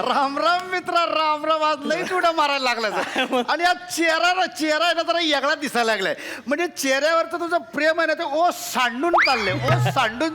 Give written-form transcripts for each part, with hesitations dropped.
राम राम मित्रा, राम राम. आज लई उड्या मारायला लागला आणि आज चेहरा आहे ना जरा वेगळा दिसायला लागलाय. म्हणजे चेहऱ्यावरचं तुझं प्रेम आहे ना ते ओ सांडून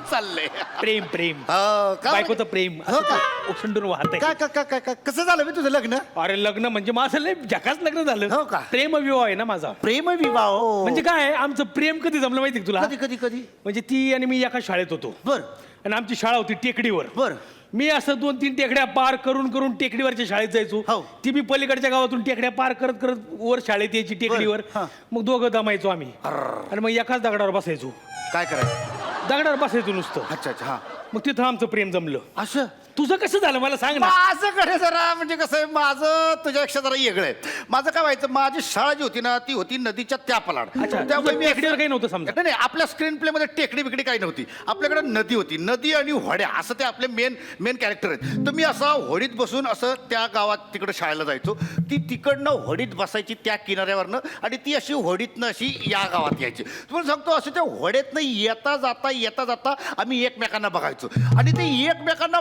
चाललंय. प्रेम प्रेम हो, का बायकोचं प्रेम हो का? ओसंडून वाहत काय कसं झालं मी तुझं लग्न? अरे लग्न म्हणजे माझं लय झकास लग्न झालं. हो का? प्रेम विवाह आहे ना माझा. प्रेम विवाह हो. म्हणजे काय आहे, आमचं प्रेम कधी जमलं माहिती तुला? कधी म्हणजे ती आणि मी एका शाळेत होतो. बर आणि आमची शाळा होती टेकडीवर. बर मी असं 2-3 टेकड्या पार करून टेकडीवरच्या शाळेत जायचो. हो. ती मी पलीकडच्या गावातून टेकड्या पार करत वर शाळेत यायची टेकडीवर. हा. मग दोघं दमायचो आम्ही आणि मग एकाच दगडावर बसायचो. काय करायचं? दगडावर बसायचो नुसतं. अच्छा हा. मग तिथं आमचं प्रेम जमलं. असं तुझं कसं झालं मला सांग ना. माझ्याकडे जरा म्हणजे कसं आहे, माझं तुझ्यापेक्षा जरा वेगळं आहे. माझं काय व्हायचं, माझी शाळा जी होती ना ती होती नदीच्या त्या पलाड. त्यामुळे मी टेकडीवर काही नव्हतं समजा. नाही आपल्या स्क्रीन प्ले मध्ये टेकडी बिकडी काही नव्हती. आपल्याकडे नदी होती. नदी आणि होड्या असं ते आपले मेन कॅरेक्टर आहेत. तर मी असा होडीत बसून असं त्या गावात तिकडे शाळेला जायचो. ती तिकडनं होडीत बसायची त्या किनाऱ्यावरनं आणि ती अशी होडीतनं अशी या गावात यायची. तुम्हाला सांगतो असं त्या होड्यातनं येता जाता आम्ही एकमेकांना बघायचो आणि ते एकमेकांना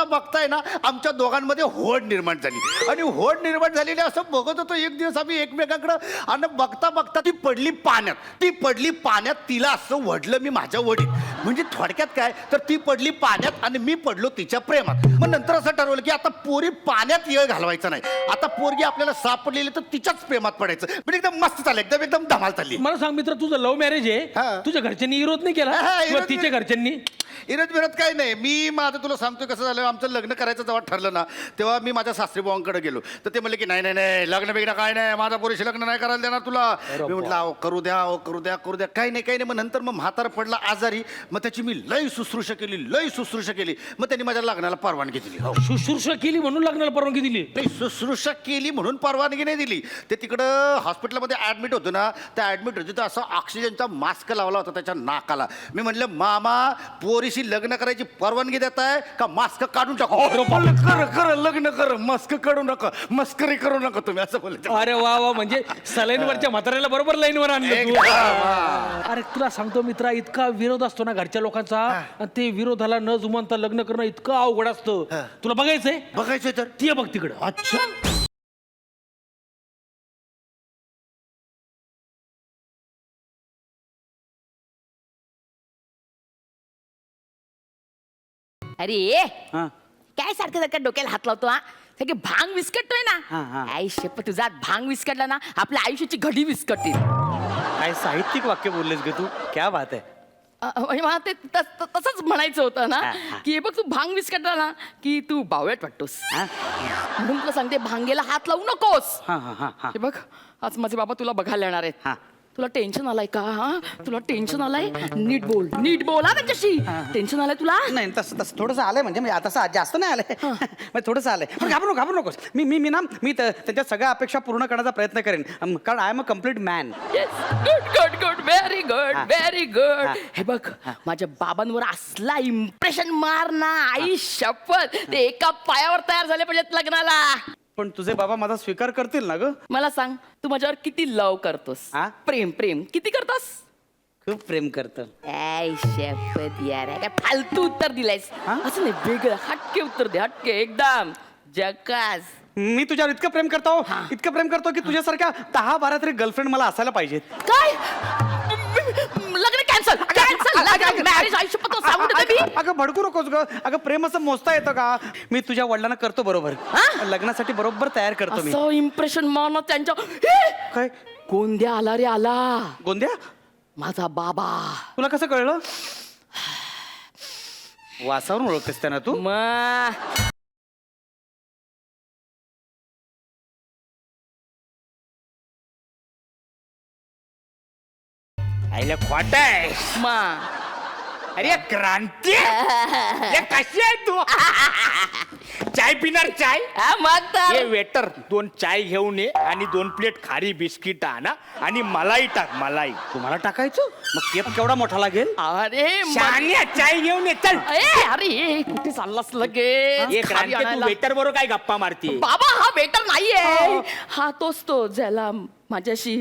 बघताय ना आमच्या दोघांमध्ये होड निर्माण झाली. आणि होड निर्माण झालेली असं बघत होतो एक दिवस आम्ही एकमेकांकडं आणि बघता ती पडली पाण्यात. तिला असं वडलं मी माझ्या वडीत. म्हणजे थोडक्यात काय तर ती पडली पाण्यात आणि मी पडलो तिच्या प्रेमात. मग नंतर असं ठरवलं की आता पोरी पाण्यात येळ घालवायचा नाही. आता पोरगी आपल्याला सापडलेली तर तिच्याच प्रेमात पडायचं. म्हणजे एकदम मस्त चाललं, एकदम धमाल चालली. मला सांग मित्र, तुझं लव्ह मॅरेज हा. आहे. तुझ्या घरच्यांनी विरोध नाही केला? हा, किंवा तिच्या घरच्यांनी? विरोध काही नाही. मी माझं तुला सांगतोय कसं झालं, आमचं लग्न करायचं जेव्हा ठरलं ना तेव्हा मी माझ्या सासरी भावांकडे गेलो. तर ते म्हणले की नाही लग्न बिग्न काय नाही, माझा पोरीशी लग्न नाही करायला देणार तुला. मी म्हटलं अहो करू द्या काही नाही. मग नंतर मग म्हातारा पडला आजारी. मग त्याची मी लई शुश्रूषा केली. मग त्यांनी माझ्या लग्नाला परवानगी दिली. शुश्रूषा केली म्हणून लग्नाला परवानगी दिली? नाही, शुश्रूषा केली म्हणून परवानगी नाही दिली. ते तिकडं हॉस्पिटलमध्ये ऍडमिट होतो ना, त्या ऍडमिट होते तर असं ऑक्सिजनचा मास्क लावला होता त्याच्या नाकाला. मी म्हटलं मामा पोरीशी लग्न करायची परवानगी देताय का मास्क काढून टाकू? कर लग्न कर, मास्क काढू नका, मस्करी करू नका तुम्ही, असं बोलले. अरे वा म्हणजे सलाईनवरच्या म्हाताऱ्याला बरोबर लाईनवर आणलं तू. अरे तुला सांगतो मित्रा, इतका विरोध असतो ना घरच्या लोकांचा आणि ते विरोधाला न जुमानता लग्न करणं इतकं अवघड असतं. तुला बघायचंय तर ती बघ तिकडं. अच्छा अरे काय सारखं डोक्याला हात लावतो हा? सगळे भांग विस्कटतोय ना. आई शेप तुझा भांग विस्कटला ना आपल्या आयुष्याची घडी विस्कटतील. काय साहित्यिक वाक्य बोललेस गे तू, क्या बात आहे. म्हणजे मला ते तसंच म्हणायचं होतं ना की बघ तू भांग विस्कटला ना की तू बावळट वाटतोस. म्हणून तुला सांगते भांगेला हात लावू नकोस. हे बघ आज माझे बाबा तुला बघायला येणार आहेत. तुला टेन्शन आलाय का? तुला टेन्शन आलाय? नीट बोल हा त्यांच्याशी. टेन्शन आलंय तुला? नाही तसं थोडंसं आलंय, म्हणजे तसं जास्त नाही आलंय, म्हणजे थोडंसं आलंय. पण घाबरू नकोस. मी त्यांच्या सगळ्या अपेक्षा पूर्ण करण्याचा प्रयत्न करेन, कारण I am a complete man. Good very good. हे बघ माझ्या बाबांवर असला इम्प्रेशन मार ना, आई शपथ ते एका पायावर तयार झाले पाहिजेत लग्नाला. पण तुझे बाबा माझा स्वीकार करतील ना ग? मला सांग तू माझ्यावर किती लव करतोस? प्रेम किती करतोस? खूप प्रेम करतो. ऐ शपथ यार, काय फालतू उत्तर दिलायस. असं नाही, वेगळं हटके उत्तर दे, हटके एकदम जकास. मी तुझ्यावर इतकं प्रेम करतो की तुझ्यासारख्या 10-12 तरी गर्लफ्रेंड मला असायला पाहिजेत. काय लग्न कॅन्सल मॅरेज आयुष्यपत सांगू देते मी. अगं भडकू नकोस ग. अगं प्रेम असं मोजता येतं का? मी तुझ्या वडिलांना करतो बरोबर, लग्नासाठी बरोबर तयार करतो मी. असं इम्प्रेशन मारणार त्यांच्या. काय गोंद्या आला रे आला. गोंद्या? माझा बाबा. तुला कसं कळलं? वासावरून ओळखतेस त्यांना तू? आईला खोट आहे. अरे क्रांती कशी आहे तू? चाय पिणार? चाय ये वेटर 2 चाय घेऊन ये आणि 2 प्लेट खारी बिस्किट आणा आणि मलाई टाक. मलाई तुम्हाला टाकायचं? मग केप केवढा मोठा लागेल? अरे शान्या चाय घेऊन ये चल. अरे कुठे चाललास लगे? वेटर बरोबर काय गप्पा मारते? बाबा हा वेटर नाहीये, हा तोच तो ज्याला माझ्याशी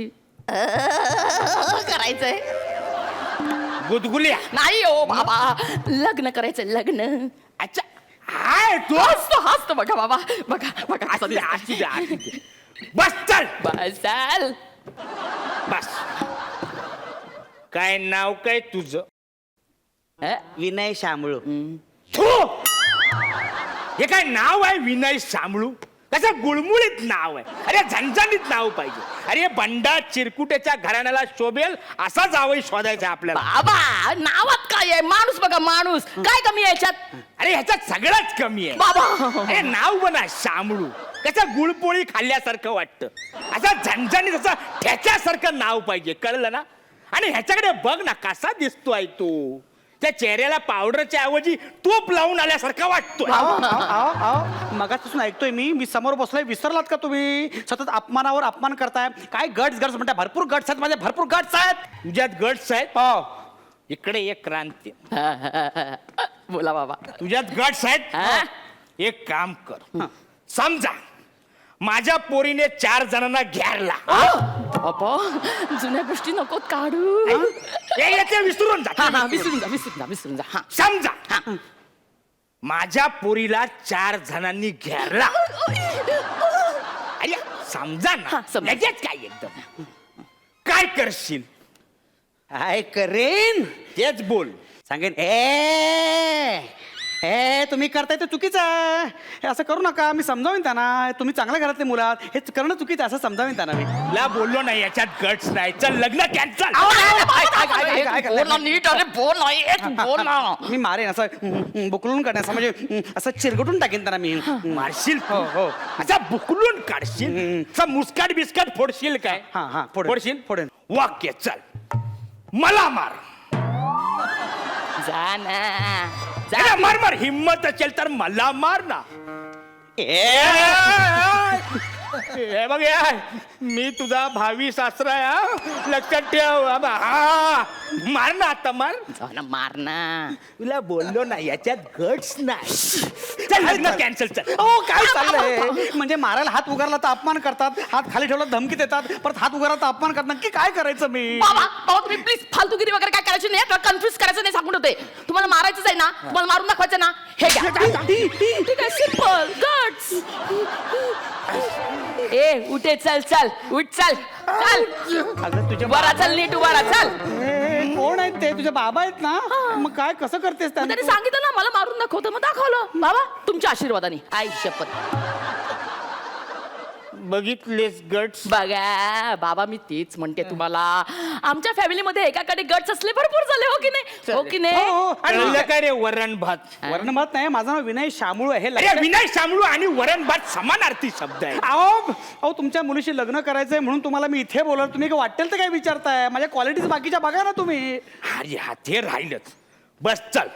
करायचंय. गुदगुल्या नाही हो बाबा, लग्न करायचंय लग्न. अच्छा आहे तो हसतो बघा बाबा बघा बघा कसा असू दे, दिसतो. असू दे, असू दे. बस चल बस चाल. बस. काय नाव काय तुझं? विनय शामळू. थू! हे काय नाव आहे विनय शामळू? कसं गुळमुळीत नाव आहे. अरे झणझणीत नाव पाहिजे. अरे बंडा चिरकुटेच्या घराण्याला शोभेल असा जावई शोधायचा आपल्याला. बाबा नावात काय आहे? माणूस बघा माणूस. काय कमी आहे याच्यात? अरे ह्याच्यात सगळंच कमी आहे. बाबा अरे नाव बना शामळू. कसं गुळपोळी खाल्ल्यासारखं वाटतं. असं झणझणीत असं ठेच्यासारखं नाव पाहिजे, कळलं ना? आणि ह्याच्याकडे बघ ना कसा दिसतोय तो. त्या चेहऱ्याला पावडरच्या ऐवजी तूप लावून आल्यासारखा वाटतोय. मगापासून ऐकतोय मी समोर बसलोय. विसरलात का तुम्ही? सतत अपमानावर अपमान करताय. काय गट्स गट्स म्हणताय? भरपूर गट्स आहेत माझे, भरपूर गट्स आहेत. तुझ्यात गट्स आहेत. हो. इकडे एक क्रांती. बोला बाबा. तुझ्यात गट्स आहेत. हा? एक काम कर. समजा माझ्या पोरीने 4 जणांना घेरला. बाबा जुन्या गोष्टी नकोत काढू. याचे विसरून जा. विसरून जा. हा. समजा माझ्या पोरीला 4 जणांनी घेरला. अरे समजा हा, ना. समजा. लगेच काय एकदम काय करशील? काय करेन? तेच बोल. सांगेन ए तुम्ही करताय ते चुकीचं आहे. हे असं करू नका. मी समजावीन त्यांना. तुम्ही चांगल्या घरातले मुलात. हे करणं चुकीचं आहे असं समजावीन त्यांना मी. तुला बोललो नाही याच्यात गट्स नाही. चल लग्न कॅन्सल. बोल ना नीट. अरे बोल ना एक बोल ना. मी मारेन असं बुकलून काढेन असं म्हणजे असं चिरगटून टाकेन त्यांना मी. मारशील हो हो. असा बुकलून काढशील. असा मुस्काट बिस्काट फोडशील काय? हा फोडशील. फोडेन. वाक्य चल मला मार. जा ना. अरे मार मार. हिम्मत असेल तर मला मार ना. हे बघ यार, मी तुझा भावी सासरा आहे हा. लक्षात ठेव. हा मार ना आता मार. जा ना मार ना. तुला बोललो ना याच्यात गट्स नाही. चल लग्न कॅन्सल. चल. हो काय चाललंय? म्हणजे मारायला हात उगारला तर अपमान करतात, हात खाली ठेवला धमकी देतात, परत हात उगारला तर अपमान करतात. नक्की काय करायचं मी? बाबा तुम्ही प्लीज फालतूगिरी वगैरे काय करायची नाही. कन्फ्युज करायचं नाही सांगून होते. तुम्हाला मारायचंच आहे ना, तुम्हाला मारून दाखवायचं ना. हे घ्या. ठीक आहे सिंपल गट्स. ए उठे चल चल उठ चल चल. अगं तुझ्या उभा चल नीट उभा चल. कोण आहेत ते? तुझे बाबा आहेत ना? मग काय कसं करतेस त्यांना? त्याने सांगितलं ना मला मारून दाखवतं मग दाखवलं. बाबा तुमच्या आशीर्वादाने आई शपथ. बघितलेस गट्स? बघा बाबा मी तेच म्हणते तुम्हाला. आमच्या फॅमिलीमध्ये एकाकडे गट्स असले भरपूर झाले. हो की नाही? हो की हो, नाही? हो. कळलं काय रे? वरण भात. वरण भात नाही, माझं नाव विनय शामळू आहे. अरे विनय शामळू आणि वरण भात समानार्थी शब्द आहे. अहो तुमच्या मुलीशी लग्न करायचंय म्हणून तुम्हाला मी इथे बोलवलं. तुम्ही वाटेल तर काय विचारताय? माझ्या क्वालिटीज बाकीच्या बघा ना तुम्ही. अरे हा ते राहिलंच. बस चल.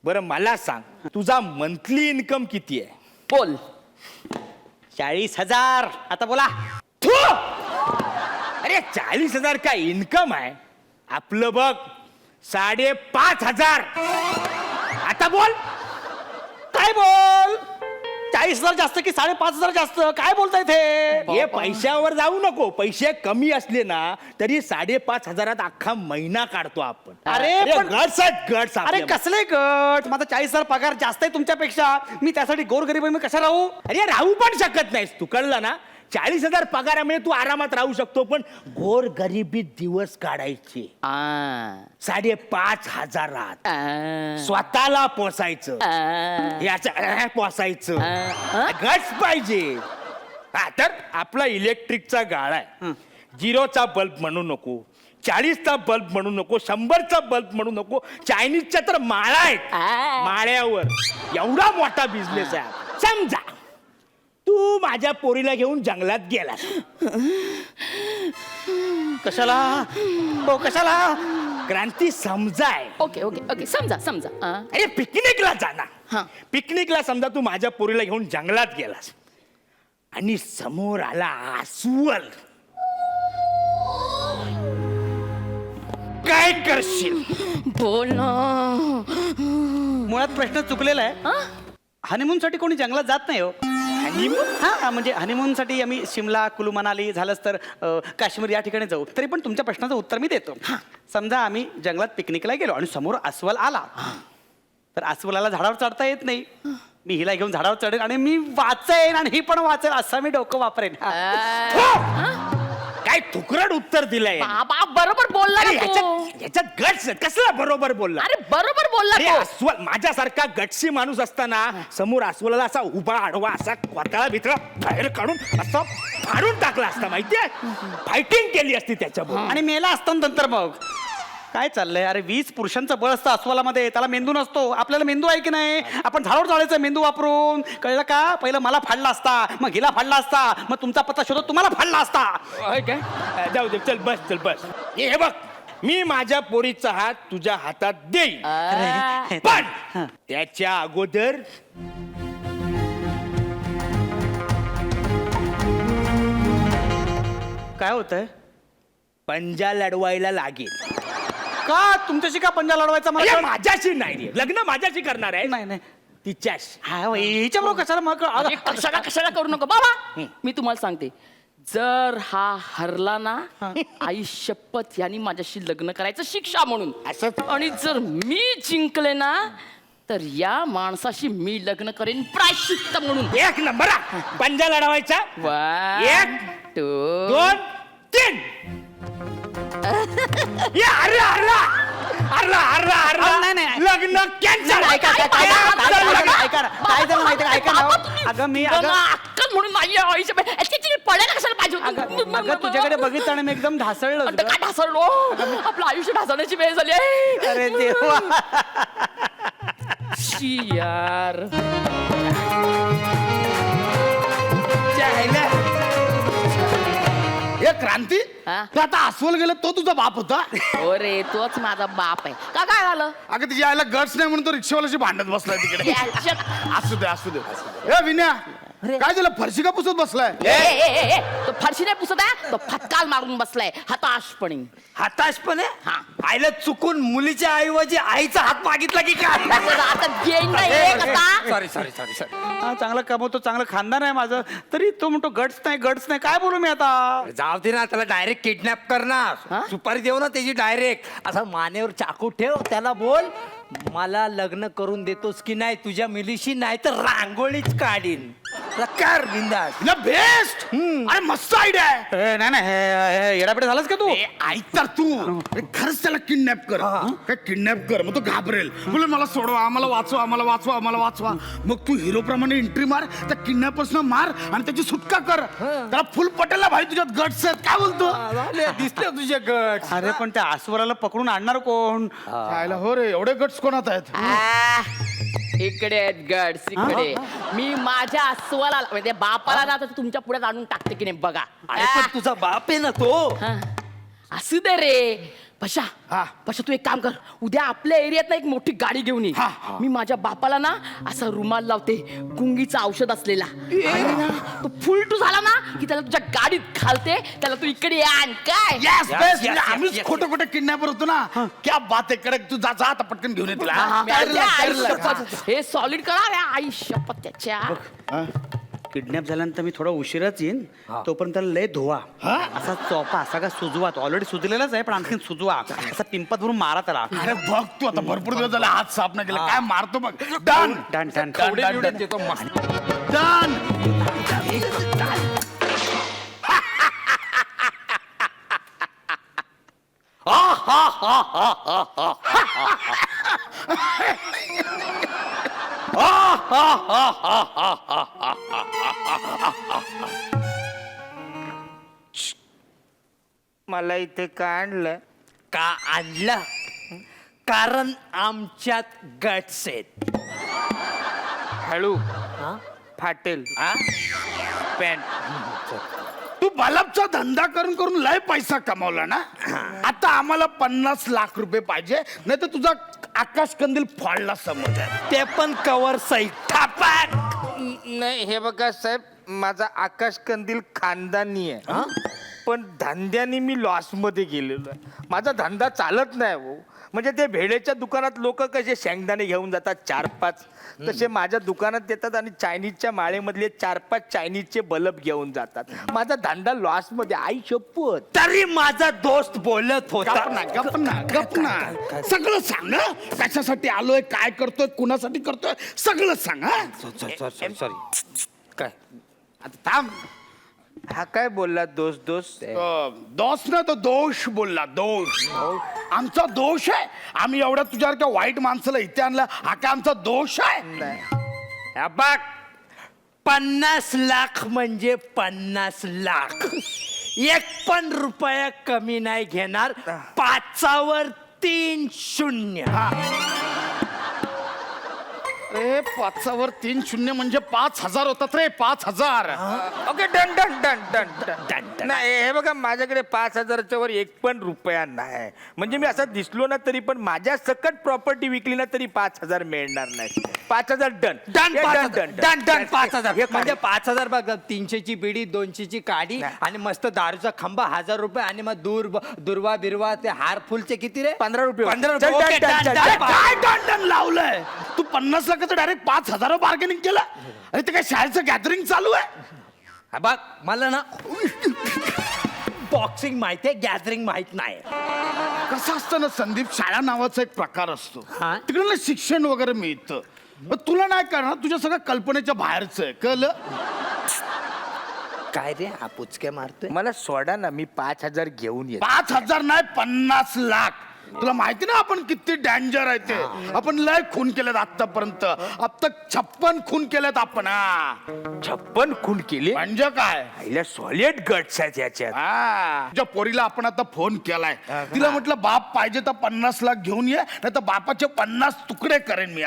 बरं मला सांग तुझा मंथली इन्कम किती आहे? बोल. 40,000. आता बोला. थू! अरे 40,000 काय इन्कम आहे? आपलं बघ 5,500. आता बोल. काय बोल? 40,000 जास्त की 5,500 जास्त? काय बोलताय ते? हे पैशावर जाऊ नको. पैसे कमी असले ना तरी 5,500 अख्खा महिना काढतो आपण. अरे, पण- गट्स आहेत गट्स. अरे कसले गट? माझा 40,000 पगार जास्त आहे तुमच्यापेक्षा. मी त्यासाठी गोरगरीब आहे, मी कशा राहू? अरे राहू पण शकत नाहीस तू, कळलं ना? 40,000 पगारामुळे तू आरामात राहू शकतो, पण गोर गरिबीत दिवस काढायचे. 5,500 स्वतःला पोसायचं. याचं पोसायचं. गट्स पाहिजे. हा तर आपला इलेक्ट्रिकचा गाळा आहे. 0चा बल्ब म्हणू नको, 40चा बल्ब म्हणू नको, 100चा बल्ब म्हणू नको. चायनीजच्या तर माळा आहेत. माळ्यावर एवढा मोठा बिझनेस आहे. समजा तू माझ्या पोरीला घेऊन जंगलात गेलास. कशाला? हो कशाला? क्रांती समजाय. ओके ओके ओके समजा समजा. अरे पिकनिकला जाणार. हा. पिकनिकला समजा तू माझ्या पोरीला घेऊन जंगलात गेलास आणि समोर आला अस्वल. काय करशील? बोल ना. मुळात प्रश्न चुकलेला आहे. हनीमून साठी कोणी जंगलात जात नाही हो. हा म्हणजे हनीमून साठी आम्ही शिमला, कुलू मनाली, झालंच तर काश्मीर या ठिकाणी जाऊ. तरी पण तुमच्या प्रश्नाचं उत्तर मी देतो. समजा आम्ही जंगलात पिकनिकला गेलो आणि समोर अस्वल आला, तर अस्वलाला झाडावर चढता येत नाही. मी हिला घेऊन झाडावर चढेन आणि मी वाचेन आणि ही पण वाचेल असं मी डोकं वापरेन. काय तुकरड उत्तर दिलंय बाबा बरोबर बोलला अरे ना तू. ह्याच्यात गट्स कसला बरोबर बोलला अरे बरोबर बोलला अरे तू. अस्वल माझ्यासारखा गटसी माणूस असताना समोर अस्वलाला असा उभा आडवा असा कोताळा बितळा बाहेर काढून असा फाडून टाकला असता माहितीये फायटिंग केली असती त्याच्याबरोबर. आणि मेला असतो ना नंतर मग. काय चाललंय अरे 20 पुरुषांचं बळ असतं अस्वलामध्ये, त्याला मेंदू नसतो. आपल्याला मेंदू आहे की नाही? आपण झाडावर चालायचं मेंदू वापरून, कळलं का? पहिलं मला फाडला असता, मग हिला फाडला असता, मग तुमचा पत्ता शोधत तुम्हाला फाडला असता. होय काय जाऊ दे चल बस हे बघ मी माझ्या पोरीचा हात तुझ्या हातात देईन अरे, पण त्याच्या अगोदर काय होतंय? पंजा लढवायला लागेल. का तुमच्याशी का पंजा लढवायचा मला? अरे, माझ्याशी नाही रे. लग्न माझ्याशी करणार आहे नाही नाही तिच्याशी. हा हिच्या बरोबर कशाला मग अरे, कशाला करू नको बाबा. मी तुम्हाला सांगते, जर हा हरला ना, आई शपथ यांनी माझ्याशी लग्न करायचं शिक्षा म्हणून. असंच? आणि जर मी जिंकले ना, तर या माणसाशी मी लग्न करेन प्रायश्चित्त म्हणून. एक नंबर पंजा लढवायचा. 1 2 2 3 नाही, नाही. लग्न कॅन्सल. ऐका काय झालं माहिती का? ऐका ना. अगं मी अक्कल म्हणून माझी आईच्या पडायला कशाला पाहिजे होती? अगं तुझ्याकडे बघितलं आणि मी एकदम ढासळलो. आता काय ढासळलो? आपलं आयुष्य ढासळण्याची वेळ झाली आहे. अरे देवा. शी यार. हे क्रांती हा? तू आता अस्वल गेलं तो तुझा बाप होता. हो रे, तोच माझा बाप आहे. का काय झालं? अगं तिच्या आईला गट्स नाही म्हणून तो रिक्षावाल्याशी भांडत बसलाय तिकडे. याच्यात- असू दे ए विन्या, काय झालं? फरशी का पुसत बसलाय? तो फरशी नाही पुसत आहे, तो फटकाल मारून बसलाय हताशपणे. हताशपणे हा. आईला चुकून मुलीच्या ऐवजी आईचा हात मागितला की काय? आता देईन ना एक आता. सॉरी हा, चांगलं कमवतो, चांगलं खानदान आहे माझं, तरी तो म्हणतो गट्स नाही. काय बोलू मी आता? जाऊ दे ना त्याला डायरेक्ट किडनॅप कर ना. हा? सुपारी देऊ ना त्याची डायरेक्ट असा मानेवर चाकू ठेव, त्याला बोल मला लग्न करून देतोस की नाही तुझ्या मिलीशी, नाही तर रांगोळीच काढीन. कर बिंदास. बेस्ट. अरे मस्त आयडिया आहे. नाही येडापेडा झालास का तू? ऐक तर तू, अरे खरंच त्याला किडनॅप कर. काय किडनॅप कर, मग तो घाबरेल, बोले मला सोडवा, आम्हाला वाचवा. मग तू हिरो प्रमाणे एंट्री मार, त्या किडनॅपर्स मार आणि त्याची सुटका कर. त्याला फुल पटेल भाई तुझ्यात गट्स आहेत. काय बोलतो? दिसले तुझे गट. अरे पण त्या अस्वराला पकडून आणणार कोण? खायला हो रे, एवढे गट्स कोणात आहेत? इकडे आहेत गड्स, इकडे. मी माझ्या अस्वलाला म्हणजे बापाला ना आता तुमच्या पुढे आणून टाकते की नाही बघा. अरे पण तुझा बाप आहे ना तो. हा. असू दे रे पशा. पशा तू एक काम कर, उद्या आपल्या एरियात ना एक मोठी गाडी घेऊन ये. मी माझ्या बापाला ना असा रुमाल लावते गुंगीचं औषध असलेला, आणि ना तो फुलटू झाला ना की त्याला तुझ्या गाडीत घालते, त्याला तू इकडे आण. काय Yes, best. म्हणजे आम्हीच खोटे किडनॅपर होतो ना. क्या बात आहे. कडक तू जा आता पटकन घेऊन येतला. आई शपथ. हे सॉलिड करा रे आई शपथ त्याच्या. किडनॅप झाल्यानंतर मी थोडा उशिराच येईन, तोपर्यंत त्याला लय धुवा. असा चोपा असा का सुजवा. तो ऑलरेडी सुजलेलाच आहे पण आणखी सुजवा. असा पिंपात भरून मारा त्याला. अरे बघ तू आता भरपूर दिवस झाले हात साफ नाही केला. काय मारतो बघ. डन डन देतो डन. मला इथे का आणलं? का आणलं? कारण आमच्यात गट्स आहेत. हळू हा? फाटेल पॅन्ट. तू बल्बचा धंदा करून लय पैसा कमावला ना. आता आम्हाला 50 लाख रुपये पाहिजे, नाही तर तुझा आकाश कंदील फाडला समज आहे. ते पण कवर सहित. नाही हे बघा साहेब, माझा आकाश कंदील खानदानी आहे, पण धंद्याने मी लॉस मध्ये गेलेलो आहे. माझा धंदा चालत नाही हो. म्हणजे ते भेळेच्या दुकानात लोक कसे शेंगदाणे घेऊन जातात 4-5, तसे माझ्या दुकानात येतात आणि चायनीजच्या माळेमधले 4-5 चायनीजचे बल्ब घेऊन जातात. माझा धंदा लॉस मध्ये, आई शपथ. तरी माझा दोस्त बोलत होता. गप ना. सगळं सांग हं. कशासाठी आलोय, काय करतोय, कुणासाठी करतोय, सगळं सांग हं. सॉरी काय आता थांब. हा काय बोलला दोस्त दोस्त ना, तो दोष बोलला, दोष. आमचा दोष आहे, आम्ही एवढा तुझ्यासारख्या वाईट माणसाला इथे आणला, हा काय आमचा दोष आहे? हा बघ, 50 लाख म्हणजे 50 लाख. 1 पण रुपया कमी नाही घेणार. 5वर 3 0. रे 5वर 3 0 म्हणजे 5,000 होतात रे, 5,000. Okay, done done done done done. नाही हे बघा, माझ्याकडे 5,000च्या वर 1 पण रुपया नाही. म्हणजे मी असा दिसलो ना तरी पण माझ्या सकट प्रॉपर्टी विकली ना तरी 5,000 मिळणार नाही. 5,000 डन डन 5,000 म्हणजे 5,000 बघ. 300ची बिडी, 200ची काडी आणि मस्त दारूचा खंबा 1,000 रुपये आणि मग दुर्वा बिरवा ते हार फुलचे किती रे? 15 रुपये. 15 रुपये. Done, okay, done, done, done, done, done. काय डन डन लावलंय तू? 50 लाखाचं डायरेक्ट 5,000 बार्गेनिंग केलं? अरे ते काय शाळेचं गॅदरिंग चालू आहे? हा बघ, मला ना बॉक्सिंग माहिती आहे, गॅदरिंग माहित नाही. कसं असतं ना संदीप, शाळा नावाचा एक प्रकार असतो, हा? तिकडे ना शिक्षण वगैरे मिळतं. पण तुला नाही करणार, तुझ्या सगळं कल्पनेच्या बाहेरचं आहे, कळलं? काय रे हा पुचके मारतोय? मला सोडा ना, मी 5,000 घेऊन येतो. 5,000 नाही, 50 लाख. तुला माहिती ना आपण किती डेंजर आहे ते. आपण लय खून केलेत आतापर्यंत. आता 56 खून केलेत आपण. 56 खून केले म्हणजे काय? सॉलिड गट्स आहेत याच्यात. तुझ्या पोरीला आपण आता फोन केलाय, तिला म्हटलं बाप पाहिजे तर 50 लाख घेऊन ये, नाही तर बापाचे 50 तुकडे करेन मी.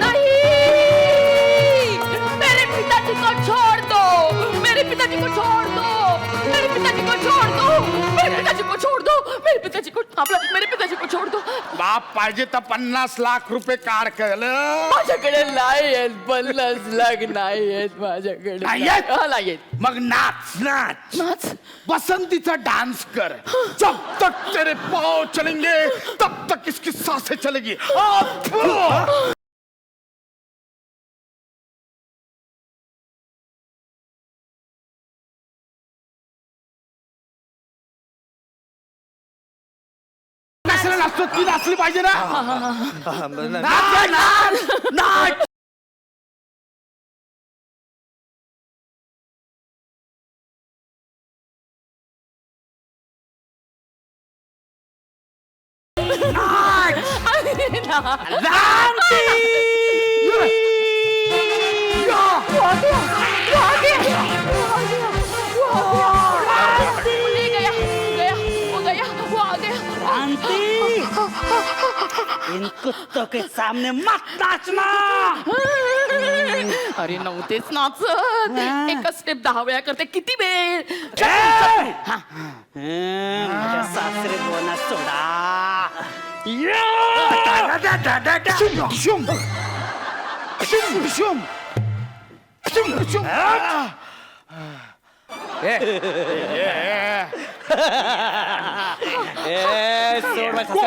नहीं, मेरे पिताजी को छोड़ दो, मेरे पिताजी को छोड़ दो, मेरे पिताजी को छोड़ दो, मेरे पिताजी को छोड़ दो, मेरे पिताजी को मेरे पिताजी को छोड़ दो. बाप पाहिजे तर 50 लाख रुपये काढ. कळलं? माझ्याकडे नाही आहेत 50 लाख, नाही आहेत माझ्याकडे. नाही आहेत? हा, नाही आहेत. मग नाच नाच नाच. बसंतीचा डांस कर. जब तक तेरे पाँव चलेंगे तब तक इसकी सांसें चलेगी. कशाला नाचतो? ती नाचली पाहिजे ना. नाच, नाच, नाच. इन कुत्तों के सामने मत नाचना. अरे नव्हतेच नाचत. एकच स्टेप 10 वेळा करते, किती वेळ? माझ्या सासरे बोना सोडा. सोड माझ्या सासरे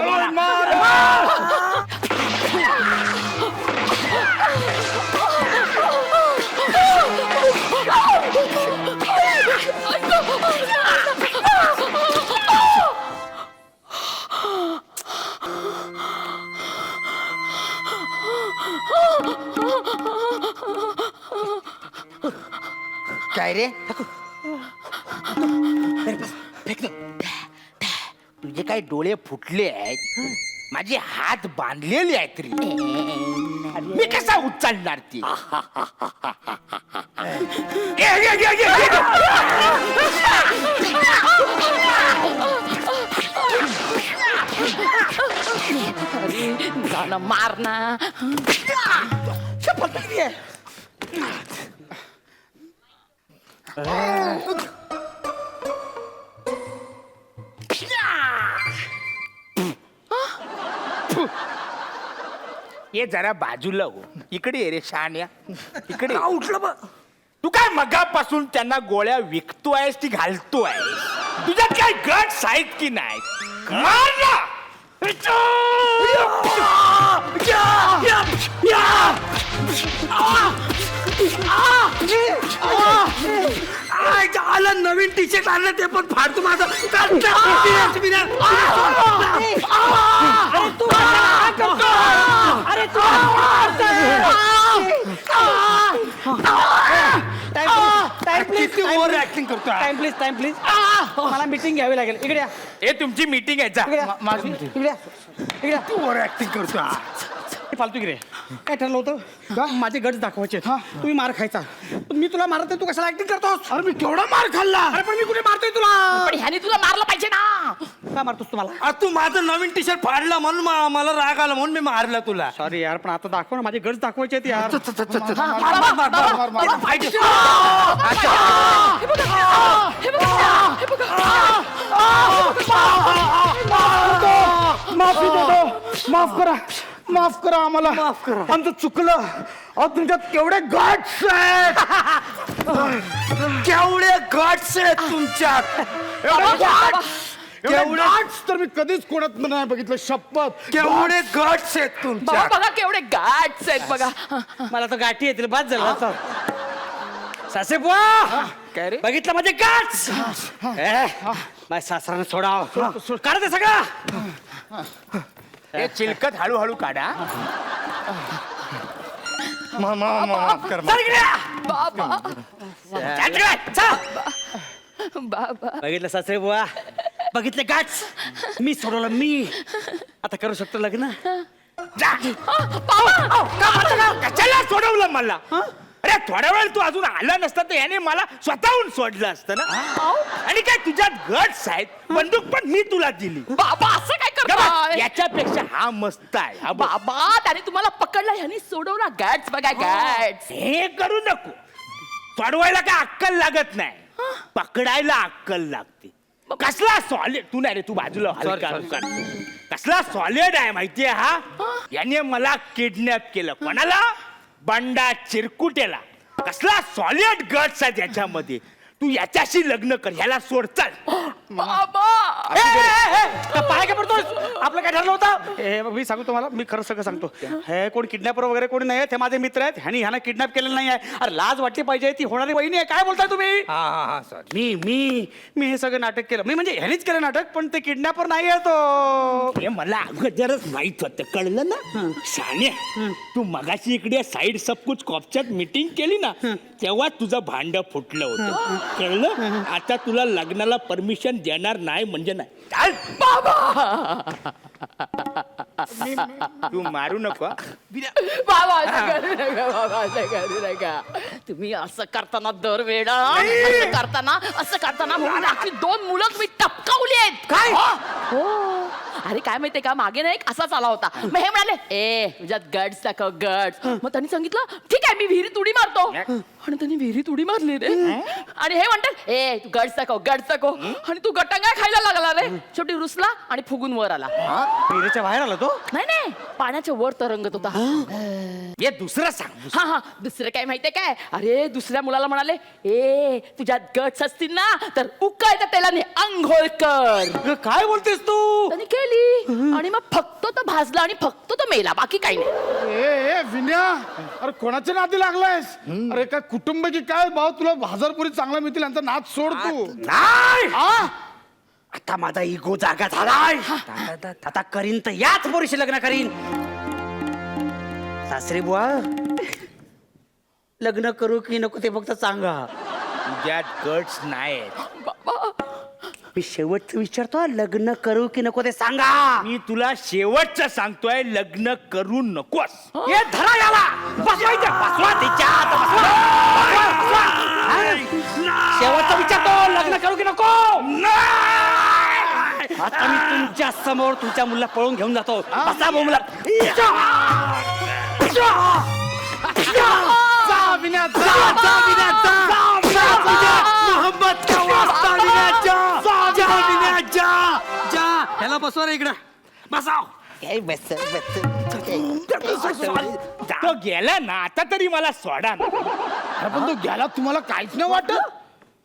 बोना. काय रे? तुझे काय डोळे फुटले आहेत? माझे हात बांधलेले आहेत रे. मी कसा उचलणार ती? गाणं मारना. ये जरा बाजूला हो, इकडे ये रे शहाण्या, इकडे उठलं बघ. तू काय मगापासून त्यांना गोळ्या विकतोयस ती घालतोय? तुझ्यात काय गट्स आहेत की नाही? मार ना. आलं नवीन टी शर्ट आणलं ते पण फाडतो माझं अरे तू ओव्हर ऍक्टिंग करतो टाइम प्लीज मला मीटिंग घ्यावी लागेल. इकडे या. हे तुमची मीटिंग आहे जा. इकडे या. इकडे या. इकडे या. तू ओव्हर ऍक्टिंग करतो हे फालतू गिरे काय ठरलं होतं माझे गट्स दाखवायचे तुम्ही मार खायचा मी तुला मारत नाही, तू कशाला ऍक्टिंग करतोस? अरे मी केवढा मार खाल्ला अरे पण मी कुठे मारतोय तुला? पण ह्याने तुला मारलं पाहिजे ना. काय मारतोस तुम्हाला? तू माझं नवीन टी शर्ट फाडला म्हणून मला राग आला म्हणून मी मारला तुला. सॉरी यार पण आता दाखव ना, माझे गट्स दाखवायचे आहेत यार. माफ करा आम्हाला. आमचं चुकलं. अहो तुमच्यात केवढे गट्स आहेत. केवढे गट्स आहेत तुमच्यात. केवढे तर मी कधीच कोणात नाही बघितलं, शपथ. केवढे गट्स आहेत बाबा तुमच्यात. बघा केवढे गाठस आहेत बघा. मला तर गाठी येतील बाद झाला आता. सासे बुवा काय रे? बघितलं माझे गाठ माझ्या सासराने सोडाव काढ ते सगळं. हे चिलकत हळूहळू काढा. माफ कर. चल इकडे या. बाबा चल तिकडे, चल. बाबा बघितलं सासरे बुवा बघितले गाठ मी सोडवलं मी. आता करू शकतो लग्न. कशाला सोडवलं मला? अरे थोड्या वेळ तू अजून आला नसता तर याने मला स्वतःहून सोडलं असतं ना. आणि काय तुझ्यात गट्स आहेत, बंदूक पण मी तुला दिली. बाबा असं काय गबा, करताय? याच्यापेक्षा हा मस्त आहे. हा बघ. बाबा त्याने तुम्हाला पकडलं ह्याने सोडवला गॅट्स बघा गॅट्स. हे करू नको. सोडवायला काय अक्कल लागत नाही, पकडायला अक्कल लागते. कसला सॉलिड तू नाही रे, तू बाजूला हलका हलका. कसला सॉलिड आहे माहितीये हा. याने मला किडनॅप केलं. कोणाला? बंडा चिरकुटेला. कसला सॉलिड गट्स आहे त्याच्यामध्ये. तू याच्याशी लग्न कर, ह्याला सोड. चल बाबा पाय काय पडतोस? आपलं काय ठरलं होतं? हे बघ, मी सांगतो तुम्हाला, मी खरं सगळं सांगतो. हे कोण किडनॅपर वगैरे कोणी नाही, ते माझे मित्र आहेत. ह्यानी किडनॅप केलेलं नाही आहे. अरे लाज वाटली पाहिजे, ती होणारी वहिनी आहे. काय बोलताय तुम्ही? हा सॉरी. मी हे सगळं नाटक केलं. मी म्हणजे ह्यानीच केलं नाटक, पण ते किडनॅपर नाही आहे तो. हे मला अगोदरच माहित होतं, कळलं ना. शाने तू मगाशी इकडे साईड सब कुछ कॉपच्यात मीटिंग केली ना, तेव्हा तुझं भांड फुटलं होतं. कळलं? आता तुला लग्नाला परमिशन देणार नाही म्हणजे नाही. चाल. तू मारू नको हा. बाबा असं करू नका, बाबा असं करू नका. तुम्ही असं करताना दरवेळा असं करताना म्हणून आपली 2 मुलं तुम्ही टपकावली आहेत. काय? हो. अरे काय माहितीये का, मागे ना एक असाच आला होता. मग हे म्हणाले ए तुझ्यात गट्स दाखव गट्स. मग त्यांनी सांगितलं ठीक आहे मी विहिरीत उडी मारतो. आणि त्यांनी विहिरीत उडी मारली रे. आणि हे म्हणतात ए तू गट्स दाखव. आणि तू गटांगा खायला लागला रे. शेवटी रुसला आणि फुगून वर आला. विहिरीच्या बाहेर आला तो. नाही पाण्याच्या वर तरंगत होता. हे दुसरं सांग. हा दुसरं काय माहितीये काय, अरे दुसऱ्या मुलाला म्हणाले ए तुझ्यात गट्स असतील ना तर उकळत्या तेलाने आंघोळ कर. काय बोलतेस तू? त्याने केली आणि मग फक्त तो भाजला आणि फक्त तो मेला, बाकी काही नाही. ए विन्या, अरे कोणाच्या नादी लागलायस? अरे काय कुटुंब की काय भाऊ, तुला हजारपुरी चांगला मिळतील यांचा नाद सोड तू. नाही आता माझा इगो जागा झालाय. आता करीन तर याच पोरीशी लग्न करीन. सासरे बुवा लग्न करू की नको ते फक्त सांगा. तुझ्यात गट्स नाहीत. बाबा मी शेवटचं विचारतो, लग्न करू की नको ते सांगा. मी तुला शेवटचं सांगतोय, लग्न करू नकोस. हे धरा याला. बसवा तिच्यात, बसवा. शेवटचं विचारतो, लग्न करू की नको? आता मी तुमच्या समोर तुमच्या मुलाला पळून घेऊन जातो. बसा बोमला. ह्याला बसवा रे इकडं. बसाव. तो गेला ना, आता तरी मला सोडा ना. अरे पण तो गेला, तुम्हाला काहीच नाही वाटत?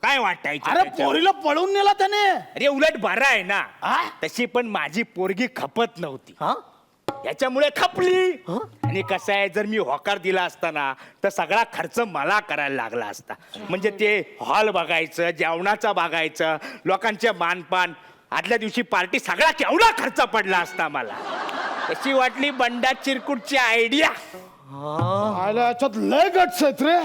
काय वाटायचं अरे त्याच्यावर? पोरीला पळून नेला त्याने. अरे उलट बरं आहे ना आ? तशी पण माझी पोरगी खपत नव्हती हा याच्यामुळे खपली आणि कसं आहे जर मी होकार दिला असताना तर सगळा खर्च मला करायला लागला असता म्हणजे ते हॉल बघायचं जेवणाचा बघायचं लोकांचे मानपान आदल्या दिवशी पार्टी सगळा केवढा खर्च पडला असता मला तशी वाटली बंडा चिरकुटची आयडिया आयला याच्यात लय गट्स आहेत रे.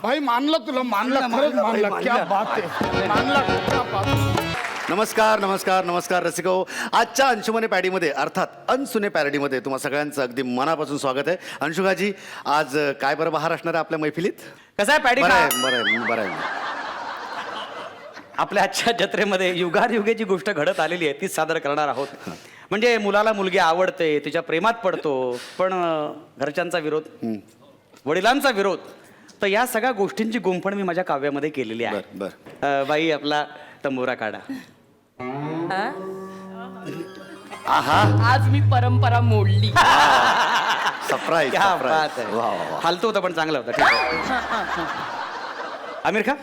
भाई मानला तुला, मानला खरंच मानला. क्या बात आहे, मानला क्या बात आहे. नमस्कार नमस्कार नमस्कार रसिको. आजच्या अंशुमने पॅडीमध्ये अर्थात अनसुने पॅरडीमध्ये तुम्हा सगळ्यांचं अगदी मनापासून स्वागत आहे. अंशुकाजी आज काय बरं बहार असणार आहे आपल्या मैफिलीत? कसं आहे पॅडी बरं खा? आहे बरं आहे बरं आहे. आपल्या आजच्या जत्रेमध्ये युगानुयुगे जी गोष्ट घडत आलेली आहे तीच सादर करणार आहोत. म्हणजे मुलाला मुलगी आवडते, तिच्या प्रेमात पडतो, पण घरच्यांचा विरोध, वडिलांचा विरोध, तर या सगळ्या गोष्टींची गुंफण मी माझ्या काव्यामध्ये केलेली आहे. बरं बाई आपला तंबोरा काढा. आहा आज मी परंपरा मोडली. सरप्राईज क्या बात आहे. वा वा वा. फालतू होतं पण चांगलं होतं. ठीक आहे. आमिर खा.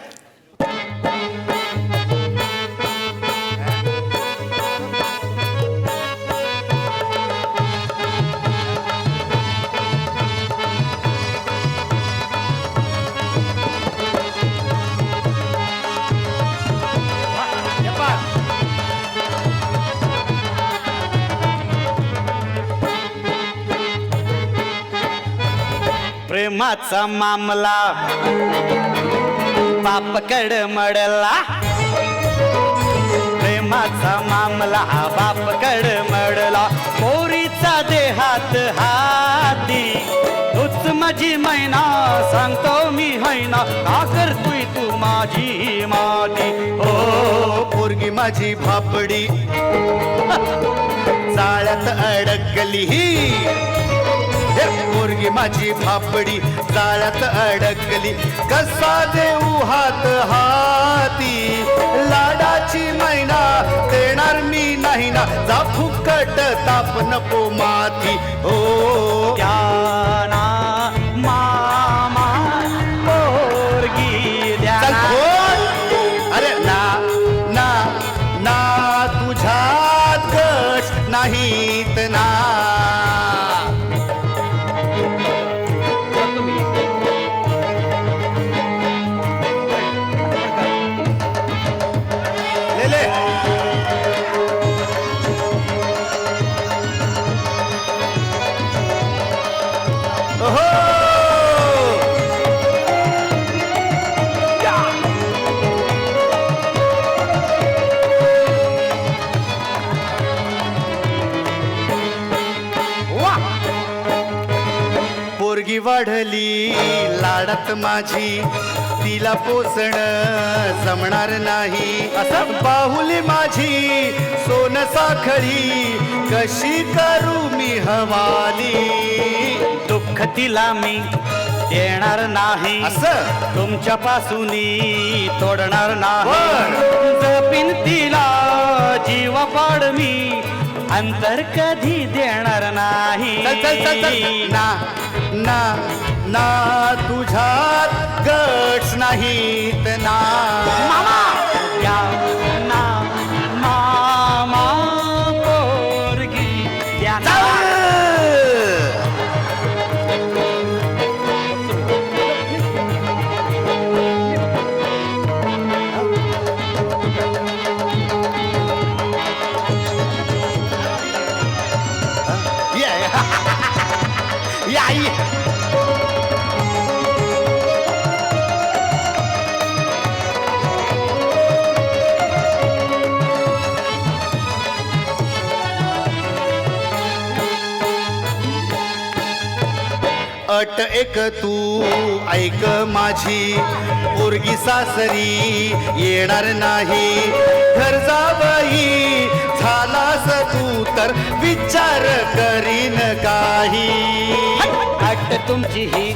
प्रेमाचा मामला बापकड मडला, प्रेमाचा मामला बापकड मडला, पोरीचा देहात हाती, तूच माझी मैना सांगतो मी हैना, का करतोय तू माझी माती. ओ पोरगी माझी भापडी जाळ्यात अडकली, हे पोरगी माझी भापडी जाळ्यात अडकली, कसा देऊ हात हाती, लाडाची मैना देणार मी नाही ना, जा फुकट ताप नको माती. ओ द्याना मामा पोरगी द्या. चल बोल. अरे ना ना ना तुझ्यात कश नाहीत ना. ले ले. ओहो. पोरगी वाढली लाडात माझी, तिला पोसण जमणार नाही, असं बाहुली माझी सोन साखळी, कशी करू मी हवाली, दुःख तिला मी देणार नाही, असं तुमच्यापासून तोडणार नाही, बर. जपीन तिला जीव पाड मी, अंतर कधी देणार नाही. चल चल चल चल. ना ना ना तुझ्यात गट्स नाहीत ना. या ना मामा पोरगी द्या ना. या आई. अट एक तू ऐक माझी, पोरगी सासरी येणार नाही, घर जावई झालास तू तर विचार करीन काही. अट तुमची ही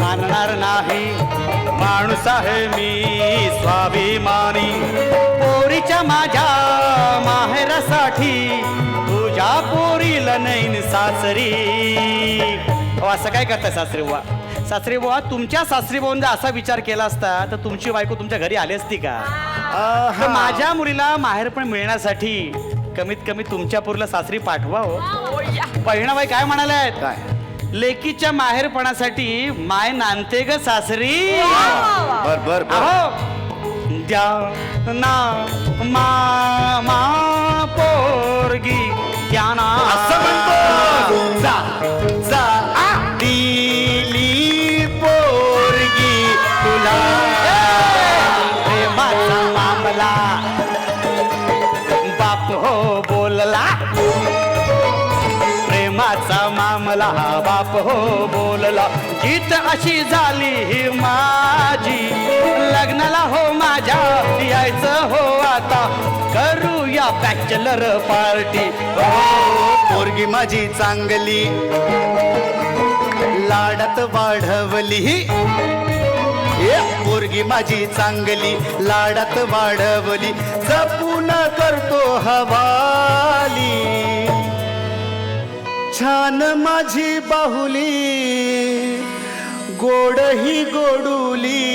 मानणार नाही, माणूस आहे मी स्वाभिमानी, पोरीच्या माझ्या माहेरासाठी तुझ्या पोरीला नैन सासरी. असं काय करता सासरे वा, सासरे बुवा, तुमच्या सासरी बुवांनी जर असा विचार केला असता तर तुमची बायको तुमच्या घरी आली असती का? तर माझ्या मुलीला माहेरपण मिळण्यासाठी कमीत कमी तुमच्या पुरीला सासरी पाठवा हो. बहिणाबाई काय म्हणाल्यात? काय? लेकीच्या माहेरपणासाठी माय नांदते ग सासरी. बर बर बर. अहो द्या ना मामा पोरगी द्या ना. असं म्हणतो. जा जा दिली पोरगी तुला. प्रेमाचा मामला बाप हो बोलला. प्रेमाचा मामला बाप हो बोलला. गीत अशी झाली ही माझी. लग्नाला हो माझ्या यायचं हो आता. करूया बॅचलर पार्टी. पोरगी माझी चांगली लाडात वाढवली. पोरगी माझी चांगली लाडात वाढवली. जपून करतो हवाली. छान माझी बाहुली गोड ही गोडुली.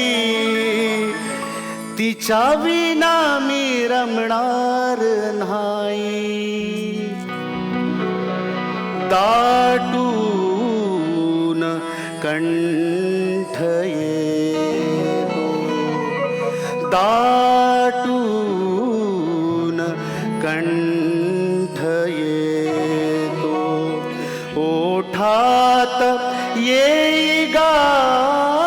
तिच्या विना मी रमणार नाही. दाटून कंठ येतो. दाटून कंठ येतो. ओठात येई गाणे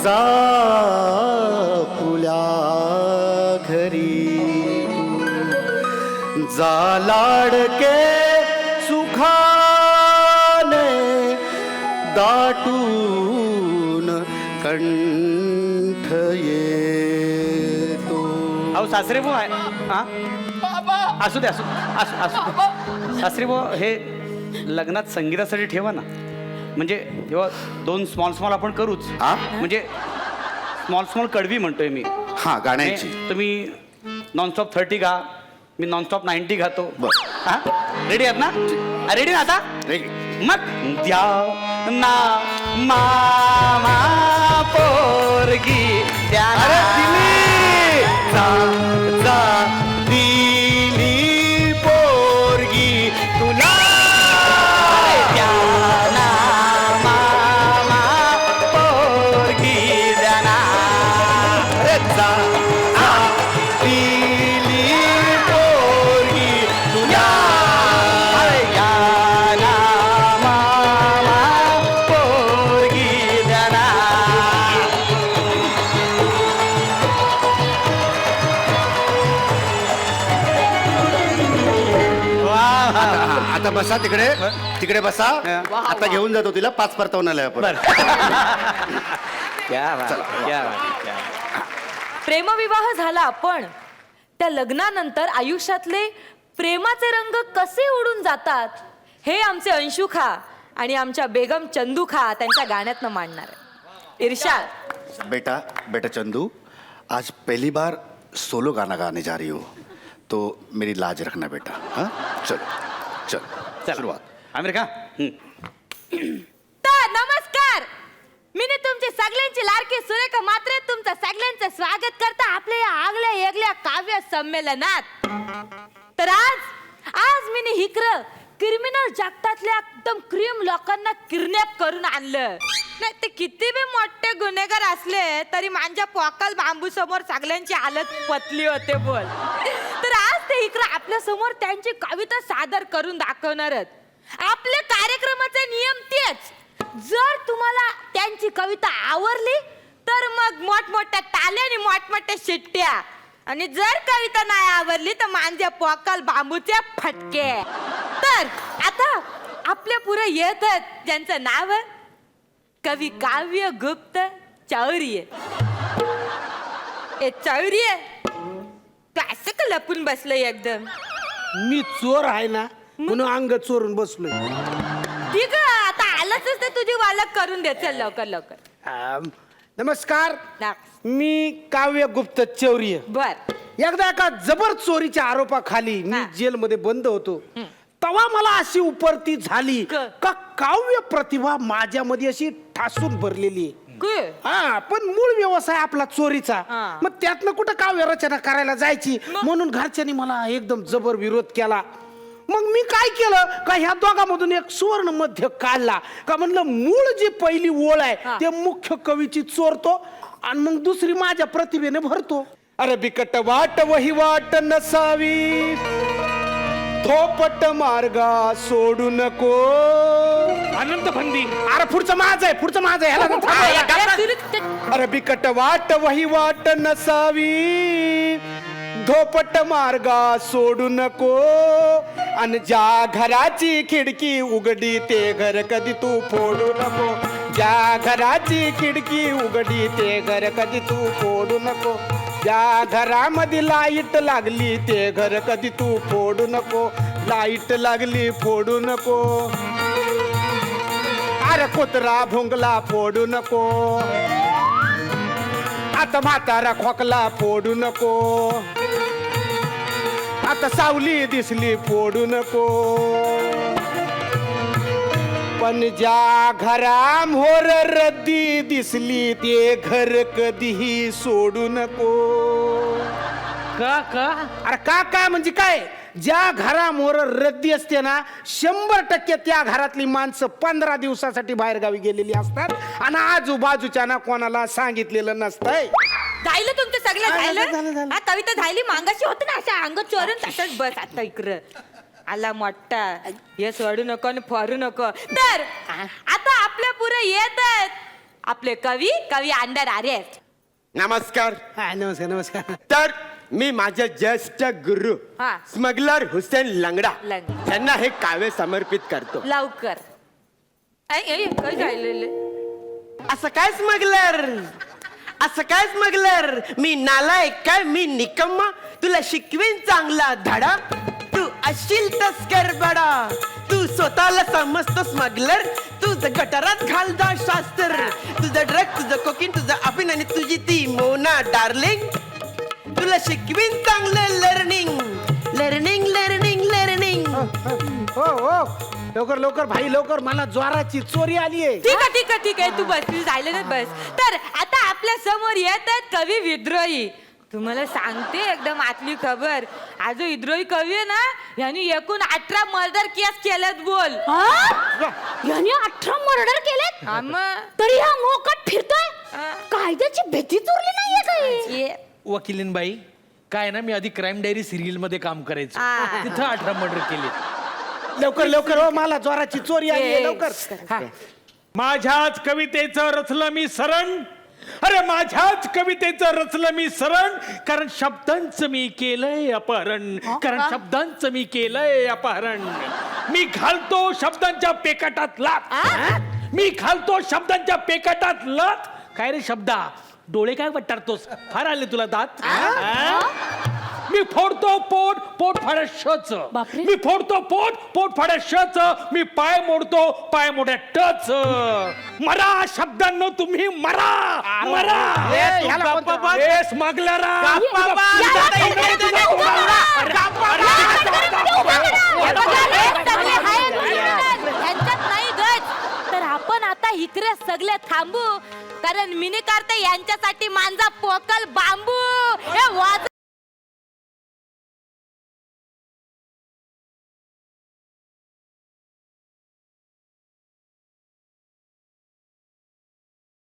जा फुल्या घरी. जा लाडके सुखाने दाटून कंठ येतो. अहो सासरे बुवा हा असू दे असू असू असू सासरे बुवा, हे लग्नात संगीतासाठी ठेवा ना. म्हणजे तेव्हा 2 स्मॉल आपण करूच. हा? म्हणजे स्मॉल कडवी म्हणतोय मी. हा गाण्याची. तुम्ही नॉनस्टॉप 30 गा, मी नॉनस्टॉप 90 गातो. हा रेडी आहात ना? रेडी ना आता? मग द्या ना मामा पोरगी द्या ना. अरे दिली. जा जा दिली पोरगी तुला. द्या ना मामा पोरगी द्या ना. अरे जा जा दिली पोरगी तुला. द्या ना मामा पोरगी द्या ना. आता बसा तिकडे तिकडे बसा. आता घेऊन जातो तिला 5 परतावण्याला आपण. क्या बात, क्या बात, क्या बात. प्रेमविवाह झाला, पण त्या लग्नानंतर आयुष्यातले प्रेमाचे रंग कसे उडून जातात हे आमचे अंशू खा आणि आमच्या बेगम चंदू खा त्यांच्या गाण्यातनं मांडणार आहे. इर्शाद. बेटा बेटा चंदू, आज पहली बार सोलो गाना गाने जा रही हो, तो मेरी लाज रखना बेटा. हाँ चल चल सुरुवात. आमिर का तर नमस्कार, मी तुमची सगळ्यांची लाडकी सुरेखा मात्रे तुमचं सगळ्यांचं स्वागत करता आपल्या या आगल्या येगल्या काव्य संमेलनात. तर आज मी हिकर क्रिमिनल जगतातल्या एकदम क्रीम लोकांना किडनॅप करून आणलं. नाही ते किती बी मोठे गुन्हेगार असले तरी माझ्या पोकल बांबू समोर सगळ्यांची हालत पतली होते बोल. तर आज ते इकडे आपल्या समोर त्यांची कविता सादर करून दाखवणार आहेत. आपल्या कार्यक्रमाचे नियम तेच. जर तुम्हाला त्यांची कविता आवडली तर मग मोठमोठ्या टाळ्या आणि मोठमोठ्या शिट्ट्या, आणि जर कविता नाही आवडली तर माझ्या पोकल बांबूचे फटके. तर आता आपल्या पुढे येत आहेत ज्यांचं नाव आहे कवी काव्य गुप्त चौर्य. ए चौर्य, कसं का लपून बसलंय एकदम? मी चोर आहे ना म्हणून अंग चोरून बसलोय. ठीक आहे, आता आलंच ते तुझी वालक करून दे. चल लवकर लवकर. नमस्कार, ना. मी काव्य गुप्त चौर्य. बर. एकदा एका जबर चोरीच्या आरोपाखाली मी हा. जेलमध्ये बंद होतो. तवा मला अशी उपरती झाली का काव्य प्रतिभा माझ्यामध्ये अशी ठासून भरलेली आहे. हा पण मूळ व्यवसाय आपला चोरीचा. मग त्यातनं कुठं काव्य रचना करायला जायची, म्हणून घरच्यांनी मला एकदम जबर विरोध केला. मग मी काय केलं का ह्या दोघांमधून एक सुवर्ण मध्य काढला का म्हणलं मूळ जी पहिली ओळ आहे ते मुख्य कवीची चोरतो आणि मग दुसरी माझ्या प्रतिभेने भरतो. अरे बिकट वाट वही वाट नसावी, धोपट मार्गा सोडू नको. आनंद फंदी. अरे पुढचं माझं आहे, पुढचं माझं आहे. ह्याला थांबवा. अरे बिकट वाट वही वाट नसावी, धोपट मार्गा सोडू नको. आणि ज्या घराची खिडकी उघडी ते घर कधी तू फोडू नको. ज्या घराची खिडकी उघडी ते घर कधी तू फोडू नको. ज्या घरामध्ये लाईट लागली ते घर कधी तू फोडू नको. लाईट लागली फोडू नको. अरे कुत्रा भुंगला फोडू नको. आता म्हातारा खोकला फोडू नको. आता सावली दिसली फोडू नको. पण ज्या घरा मोर रद्दी दिसली ते घर कधीही सोडू नको. का का अरे का म्हणजे काय, ज्या घरामोर रद्दी असते ना 100% त्या घरातली माणसं 15 दिवसासाठी बाहेर गावी गेलेली असतात आणि आजूबाजूच्या ना कोणाला सांगितलेलं नसतंय. झालं तुमचं सगळं झालं. झालं. हा कविता झाली, मागाशी होत ना अशा अंग चोरून तसंच बस आता इकडं आला मोठा. हे सोडू नको आणि फरू नको. तर आता आपल्या पुढे येतात आपले कवी अंडर आर्यस. नमस्कार. नमस्कार नमस्कार. तर मी माझ्या ज्येष्ठ गुरु हा. स्मगलर हुसेन लंगडा लंगडा. यांना हे काव्य समर्पित करतो. लवकर काय झालेलं असं काय स्मगलर, असं काय स्मगलर, मी नालायक काय, मी निकम्मा, तुला शिकवेन चांगला धडा. तू असशील तस्कर बडा, तू स्वतःला समजतो स्मगलर. तुझं गटारात घालदा शास्त्र, तुझं ड्रग, तुझं कोकिन, तुझं अफिन आणि तुझी ती मोना डार्लिंग. तुला शिकवीन चांगलं लर्निंग, लर्निंग लर्निंग लर्निंग. हो हो लवकर लवकर भाई लवकर, मला ज्वाराची चोरी आली आहे. ठीक आहे तू बस, तुझं झालं ना बस. तर आता आपल्या समोर येतात कवी विद्रोही. तुम्हाला सांगते एकदम आतली खबर. आज जो विद्रोही कवी आहे ना यांनी एकूण 18 मर्डर केस केलेत. बोल यांनी 18 मर्डर केलेत तरी हा मोकाट फिरतोय. कायद्याची भीती चोरली नाहीये काही. वकिलीनबाई काय ना, मी आधी क्राईम डायरी सिरियल मध्ये काम करायचो, तिथं 18 मर्डर केले. लवकर लवकर हो, मला ज्वाराची चोरी आली आहे लवकर. माझ्याच कवितेचं रचलं मी सरण. अरे माझ्याच कवितेचं रचलं मी सरण, कारण शब्दांचं मी केलंय अपहरण. कारण शब्दांचं मी केलंय अपहरण. मी घालतो शब्दांच्या पेकाटात लात. मी घालतो शब्दांच्या पेकाटात लात. काय रे शब्दा, डोळे काय वटारतोस, फार आले तुला दात. मी फोडतो पोट, पोट फाड्या शच. मी फोडतो पोट, पोट फाड्या शच. मी पाय मोडतो, पाय मोड्या टच. मरा शब्दांनो तुम्ही मरा, मरा. स्मगलरा यांच्यात नाही गज. तर आपण आता इकडे सगळे थांबू, कारण मिनी कार्ते यांच्यासाठी मांजा पोकल बांबू हे वाज